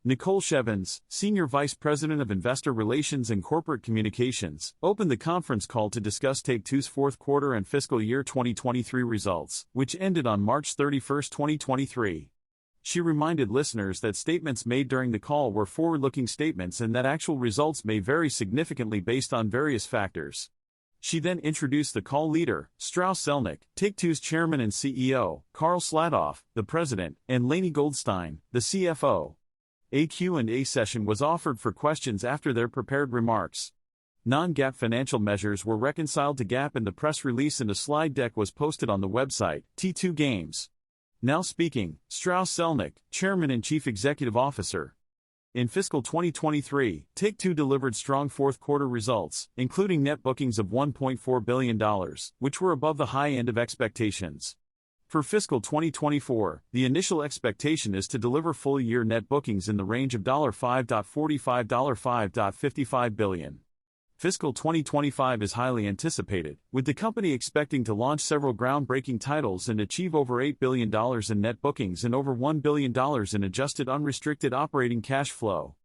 Nicole Shevins, Senior Vice President of Investor Relations and Corporate Communications, opened the conference call to discuss Take-Two's fourth quarter and fiscal year 2023 results, which ended on March 31, 2023. She reminded listeners that statements made during the call were forward-looking statements and that actual results may vary significantly based on various factors. She then introduced the call leader, Strauss Zelnick, Take-Two's chairman and CEO, Karl Slatoff, the president, and Lainie Goldstein, the CFO. A Q&A session was offered for questions after their prepared remarks. Non-GAAP financial measures were reconciled to GAAP in the press release, and a slide deck was posted on the website, T2 Games. Now speaking, Strauss Zelnick, Chairman and Chief Executive Officer. In fiscal 2023, Take-Two delivered strong fourth quarter results, including net bookings of $1.4 billion, which were above the high end of expectations. For fiscal 2024, the initial expectation is to deliver full-year net bookings in the range of $5.45–5.55 billion. Fiscal 2025 is highly anticipated, with the company expecting to launch several groundbreaking titles and achieve over $8 billion in net bookings and over $1 billion in adjusted unrestricted operating cash flow.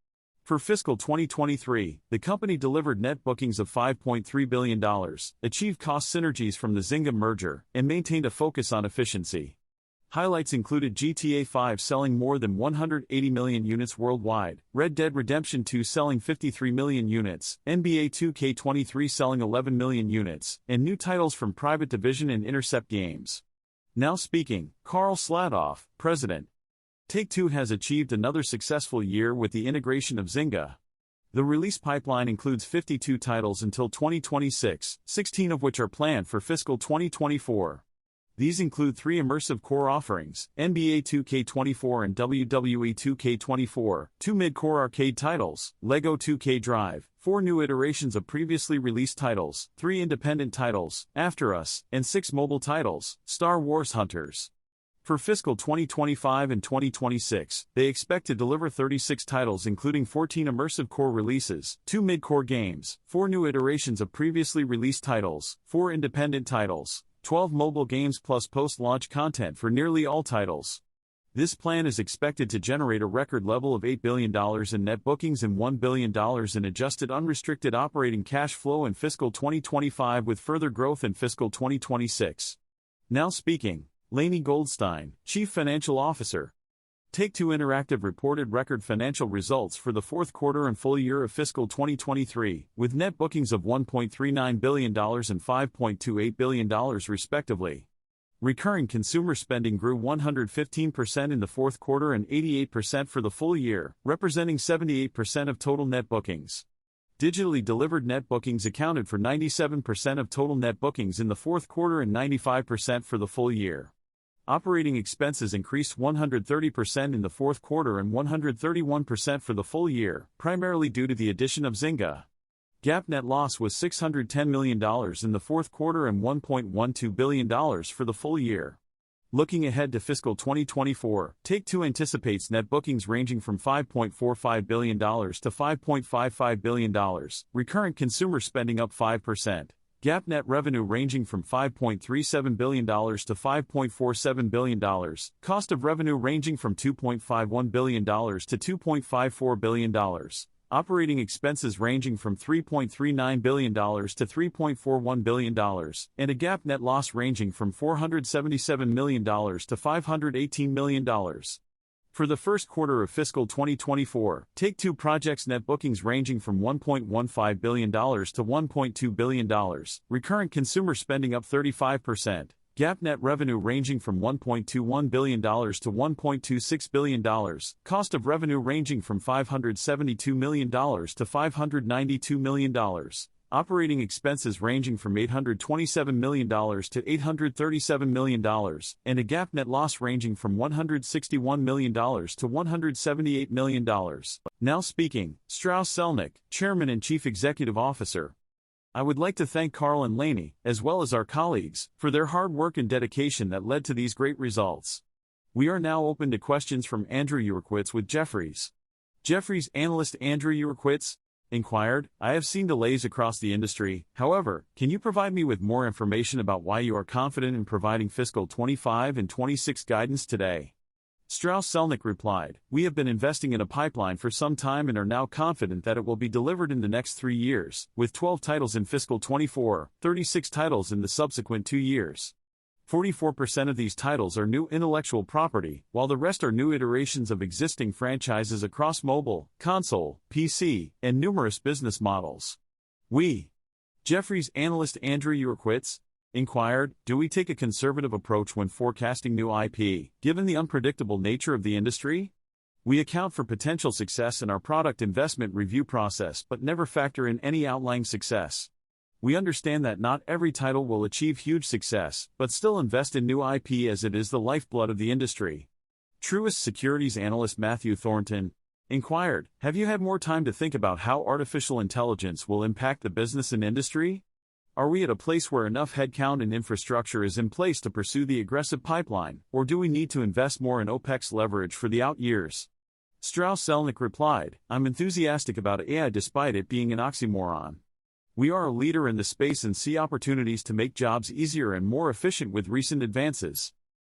For fiscal 2023, the company delivered net bookings of $5.3 billion, achieved cost synergies from the Zynga merger, and maintained a focus on efficiency. Highlights included GTA V selling more than 180 million units worldwide, Red Dead Redemption 2 selling 53 million units, NBA 2K23 selling 11 million units, and new titles from Private Division and Intercept Games. Now speaking, Karl Slatoff, President. Take-Two has achieved another successful year with the integration of Zynga. The release pipeline includes 52 titles until 2026, 16 of which are planned for fiscal 2024. These include 3 immersive core offerings, NBA 2K24 and WWE 2K24, 2 mid-core arcade titles, LEGO 2K Drive, 4 new iterations of previously released titles, 3 independent titles, After Us, and 6 mobile titles, Star Wars Hunters. For fiscal 2025 and 2026, they expect to deliver 36 titles including 14 immersive core releases, 2 mid-core games, 4 new iterations of previously released titles, 4 independent titles, 12 mobile games plus post-launch content for nearly all titles. This plan is expected to generate a record level of $8 billion in net bookings and $1 billion in adjusted unrestricted operating cash flow in fiscal 2025, with further growth in fiscal 2026. Now speaking, Lainie Goldstein, Chief Financial Officer. Take-Two Interactive reported record financial results for the fourth quarter and full year of fiscal 2023, with net bookings of $1.39 billion and $5.28 billion respectively. Recurring consumer spending grew 115% in the fourth quarter and 88% for the full year, representing 78% of total net bookings. Digitally delivered net bookings accounted for 97% of total net bookings in the fourth quarter and 95% for the full year. Operating expenses increased 130% in the fourth quarter and 131% for the full year, primarily due to the addition of Zynga. GAAP net loss was $610 million in the fourth quarter and $1.12 billion for the full year. Looking ahead to fiscal 2024, Take-Two anticipates net bookings ranging from $5.45 billion to $5.55 billion, recurrent consumer spending up 5%. GAAP net revenue ranging from $5.37 billion to $5.47 billion, cost of revenue ranging from $2.51 billion to $2.54 billion, operating expenses ranging from $3.39 billion to $3.41 billion, and a GAAP net loss ranging from $477 million to $518 million. For the first quarter of fiscal 2024, Take-Two projects net bookings ranging from $1.15 billion to $1.2 billion, recurrent consumer spending up 35%, GAAP net revenue ranging from $1.21 billion to $1.26 billion, cost of revenue ranging from $572 million to $592 million, operating expenses ranging from $827 million to $837 million, and a GAAP net loss ranging from $161 million to $178 million. Now speaking, Strauss Zelnick, Chairman and Chief Executive Officer. I would like to thank Karl and Lainie, as well as our colleagues, for their hard work and dedication that led to these great results. We are now open to questions from Andrew Urquhart with Jefferies. Jefferies analyst Andrew Urquhart inquired, I have seen delays across the industry, however, can you provide me with more information about why you are confident in providing fiscal 25 and 26 guidance today? Strauss-Zelnick replied, "We have been investing in a pipeline for some time and are now confident that it will be delivered in the next 3 years, with 12 titles in fiscal 24, 36 titles in the subsequent 2 years. 44% of these titles are new intellectual property, while the rest are new iterations of existing franchises across mobile, console, PC, and numerous business models." Jefferies analyst Andrew Urquhart inquired, "Do we take a conservative approach when forecasting new IP, given the unpredictable nature of the industry? We account for potential success in our product investment review process but never factor in any outlying success. We understand that not every title will achieve huge success, but still invest in new IP as it is the lifeblood of the industry." Truist Securities analyst Matthew Thornton inquired, "Have you had more time to think about how artificial intelligence will impact the business and industry? Are we at a place where enough headcount and infrastructure is in place to pursue the aggressive pipeline, or do we need to invest more in OPEX leverage for the out years?" Strauss-Zelnick replied, "I'm enthusiastic about AI despite it being an oxymoron. We are a leader in the space and see opportunities to make jobs easier and more efficient with recent advances.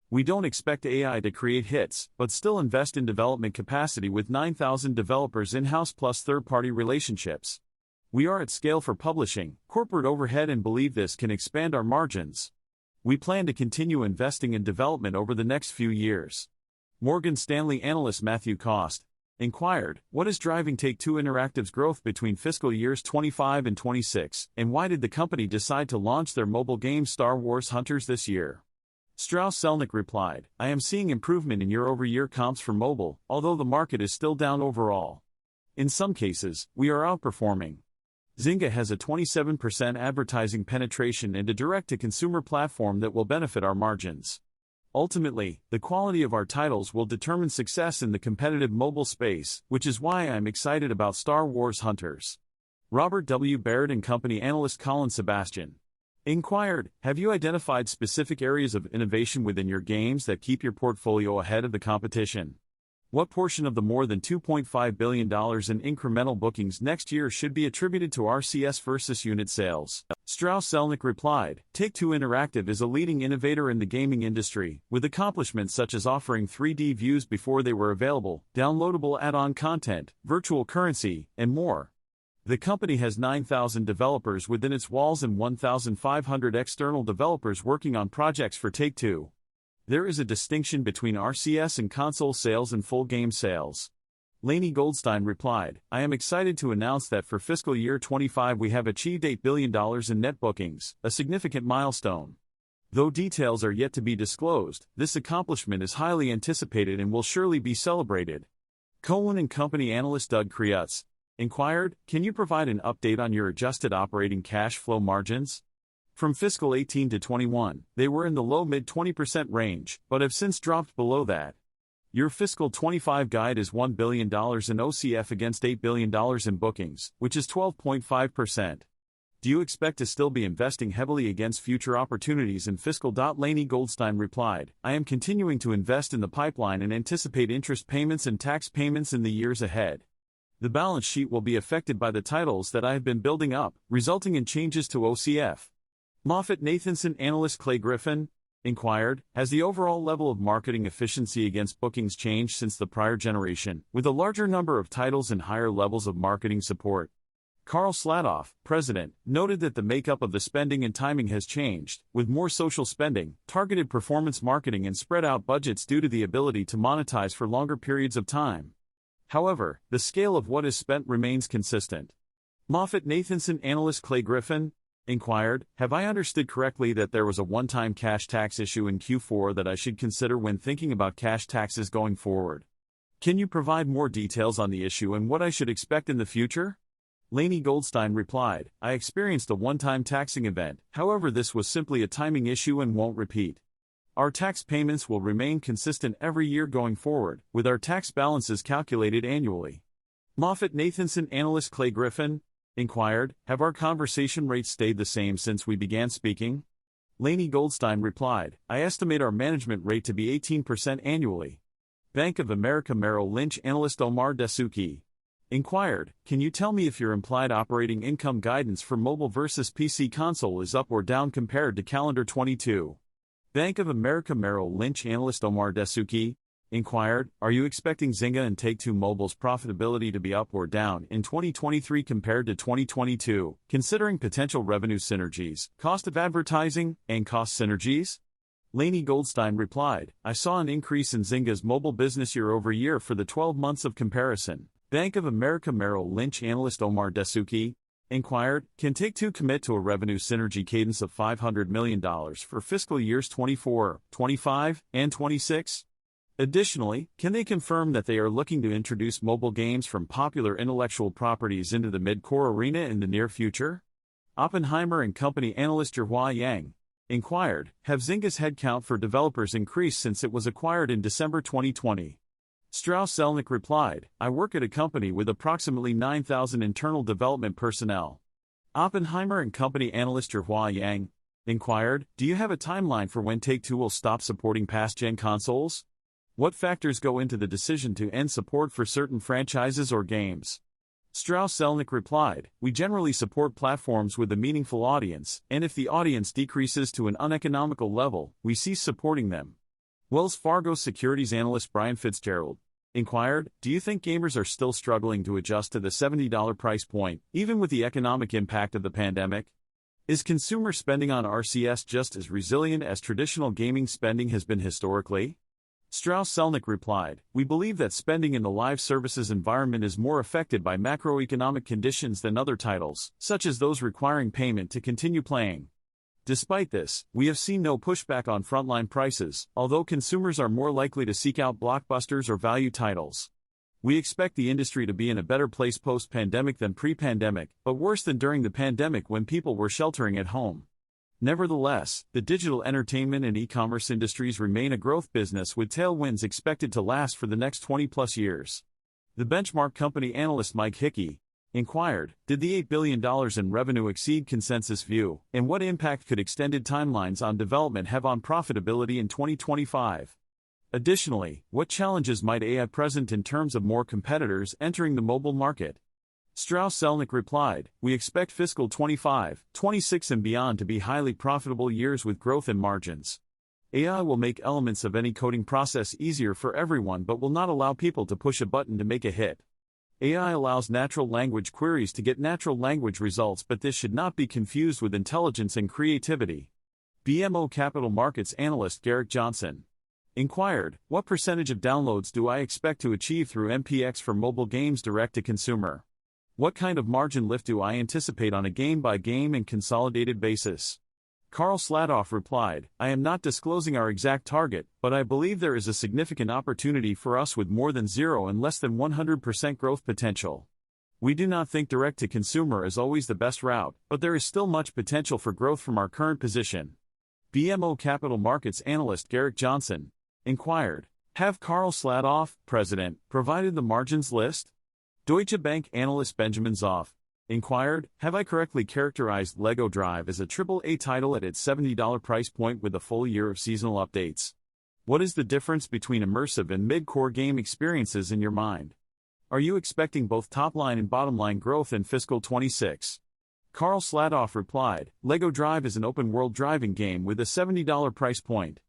We don't expect AI to create hits, but still invest in development capacity with 9,000 developers in-house plus third-party relationships. We are at scale for publishing, corporate overhead and believe this can expand our margins. We plan to continue investing in development over the next few years." Morgan Stanley analyst Matthew Cost inquired, "What is driving Take-Two Interactive's growth between fiscal years 25 and 26, and why did the company decide to launch their mobile game Star Wars Hunters this year?" Strauss-Zelnick replied, "I am seeing improvement in year-over-year comps for mobile, although the market is still down overall. In some cases, we are outperforming. Zynga has a 27% advertising penetration and a direct-to-consumer platform that will benefit our margins. Ultimately, the quality of our titles will determine success in the competitive mobile space, which is why I'm excited about Star Wars Hunters." Robert W. Baird & Company analyst Colin Sebastian inquired, "Have you identified specific areas of innovation within your games that keep your portfolio ahead of the competition? What portion of the more than $2.5 billion in incremental bookings next year should be attributed to RCS versus unit sales?" Strauss-Zelnick replied, "Take-Two Interactive is a leading innovator in the gaming industry, with accomplishments such as offering 3D views before they were available, downloadable add-on content, virtual currency, and more. The company has 9,000 developers within its walls and 1,500 external developers working on projects for Take-Two. There is a distinction between RCS and console sales and full game sales." Lainey Goldstein replied, "I am excited to announce that for fiscal year 25 we have achieved $8 billion in net bookings, a significant milestone. Though details are yet to be disclosed, this accomplishment is highly anticipated and will surely be celebrated." Cohen and Company analyst Doug Creutz inquired, "Can you provide an update on your adjusted operating cash flow margins? From fiscal 18 to 21, they were in the low mid-20% range, but have since dropped below that. Your fiscal 25 guide is $1 billion in OCF against $8 billion in bookings, which is 12.5%. Do you expect to still be investing heavily against future opportunities in fiscal?" Lainey Goldstein replied, "I am continuing to invest in the pipeline and anticipate interest payments and tax payments in the years ahead. The balance sheet will be affected by the titles that I have been building up, resulting in changes to OCF." MoffettNathanson analyst Clay Griffin inquired, "Has the overall level of marketing efficiency against bookings changed since the prior generation, with a larger number of titles and higher levels of marketing support?" Carl Slatoff, president, noted that the makeup of the spending and timing has changed, with more social spending, targeted performance marketing and spread-out budgets due to the ability to monetize for longer periods of time. However, the scale of what is spent remains consistent. MoffettNathanson analyst Clay Griffin inquired, "Have I understood correctly that there was a one-time cash tax issue in Q4 that I should consider when thinking about cash taxes going forward? Can you provide more details on the issue and what I should expect in the future?" Lainey Goldstein replied, "I experienced a one-time taxing event, however this was simply a timing issue and won't repeat. Our tax payments will remain consistent every year going forward, with our tax balances calculated annually." MoffettNathanson analyst Clay Griffin inquired, "Have our conversation rates stayed the same since we began speaking?" Lainey Goldstein replied, "I estimate our management rate to be 18% annually." Bank of America Merrill Lynch analyst Omar Dessouky inquired, "Can you tell me if your implied operating income guidance for mobile versus PC console is up or down compared to calendar 22? Bank of America Merrill Lynch analyst Omar Dessouky inquired, are you expecting Zynga and Take-Two Mobile's profitability to be up or down in 2023 compared to 2022, considering potential revenue synergies, cost of advertising, and cost synergies? Lainey Goldstein replied, I saw an increase in Zynga's mobile business year-over-year for the 12 months of comparison. Bank of America Merrill Lynch analyst Omar Dessouky inquired, can Take-Two commit to a revenue synergy cadence of $500 million for fiscal years 24, 25, and 26? Additionally, can they confirm that they are looking to introduce mobile games from popular intellectual properties into the mid-core arena in the near future? Oppenheimer & Company analyst Zhihua Yang inquired, have Zynga's headcount for developers increased since it was acquired in December 2020? Strauss Zelnick replied, I work at a company with approximately 9,000 internal development personnel. Oppenheimer & Company analyst Zhihua Yang inquired, do you have a timeline for when Take-Two will stop supporting past-gen consoles? What factors go into the decision to end support for certain franchises or games? Strauss Zelnick replied, we generally support platforms with a meaningful audience, and if the audience decreases to an uneconomical level, we cease supporting them. Wells Fargo securities analyst Brian Fitzgerald inquired, do you think gamers are still struggling to adjust to the $70 price point, even with the economic impact of the pandemic? Is consumer spending on RCS just as resilient as traditional gaming spending has been historically? Strauss Zelnick replied, we believe that spending in the live services environment is more affected by macroeconomic conditions than other titles, such as those requiring payment to continue playing. Despite this, we have seen no pushback on frontline prices, although consumers are more likely to seek out blockbusters or value titles. We expect the industry to be in a better place post-pandemic than pre-pandemic, but worse than during the pandemic when people were sheltering at home. Nevertheless, the digital entertainment and e-commerce industries remain a growth business with tailwinds expected to last for the next 20-plus years. The benchmark company analyst Mike Hickey inquired, did the $8 billion in revenue exceed consensus view, and what impact could extended timelines on development have on profitability in 2025? Additionally, what challenges might AI present in terms of more competitors entering the mobile market? Strauss Zelnick replied, we expect fiscal 25, 26 and beyond to be highly profitable years with growth in margins. AI will make elements of any coding process easier for everyone but will not allow people to push a button to make a hit. AI allows natural language queries to get natural language results, but this should not be confused with intelligence and creativity. BMO Capital Markets analyst Garrick Johnson inquired, what percentage of downloads do I expect to achieve through MPX for mobile games direct to consumer? What kind of margin lift do I anticipate on a game-by-game and consolidated basis? Carl Sladoff replied, I am not disclosing our exact target, but I believe there is a significant opportunity for us with more than 0 and less than 100% growth potential. We do not think direct-to-consumer is always the best route, but there is still much potential for growth from our current position. BMO Capital Markets analyst Garrick Johnson inquired, have Carl Sladoff, president, provided the margins list? Deutsche Bank analyst Benjamin Zoff inquired, have I correctly characterized LEGO Drive as a AAA title at its $70 price point with a full year of seasonal updates? What is the difference between immersive and mid-core game experiences in your mind? Are you expecting both top-line and bottom-line growth in fiscal 26? Carl Sladoff replied, LEGO Drive is an open-world driving game with a $70 price point.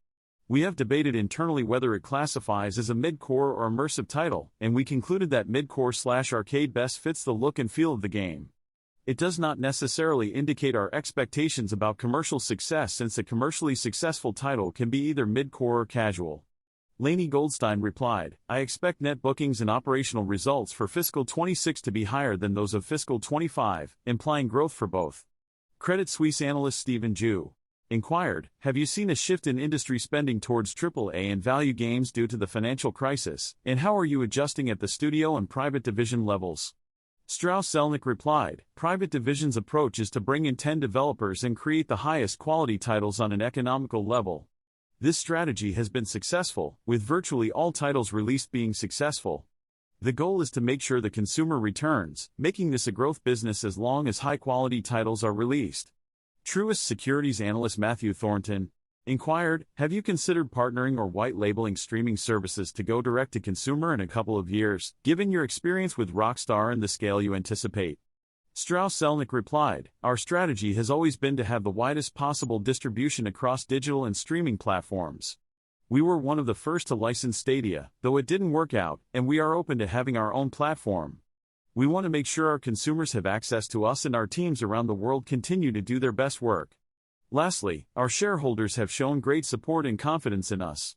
We have debated internally whether it classifies as a mid-core or immersive title, and we concluded that mid-core/arcade best fits the look and feel of the game. It does not necessarily indicate our expectations about commercial success, since a commercially successful title can be either mid-core or casual. Lainey Goldstein replied, I expect net bookings and operational results for fiscal 26 to be higher than those of fiscal 25, implying growth for both. Credit Suisse analyst Stephen Ju inquired, have you seen a shift in industry spending towards AAA and value games due to the financial crisis, and how are you adjusting at the studio and private division levels? Strauss Zelnick replied, private division's approach is to bring in 10 developers and create the highest quality titles on an economical level. This strategy has been successful, with virtually all titles released being successful. The goal is to make sure the consumer returns, making this a growth business as long as high-quality titles are released. Truist Securities analyst Matthew Thornton inquired, have you considered partnering or white-labeling streaming services to go direct-to-consumer in a couple of years, given your experience with Rockstar and the scale you anticipate? Strauss Zelnick replied, our strategy has always been to have the widest possible distribution across digital and streaming platforms. We were one of the first to license Stadia, though it didn't work out, and we are open to having our own platform. We want to make sure our consumers have access to us and our teams around the world continue to do their best work. Lastly, our shareholders have shown great support and confidence in us.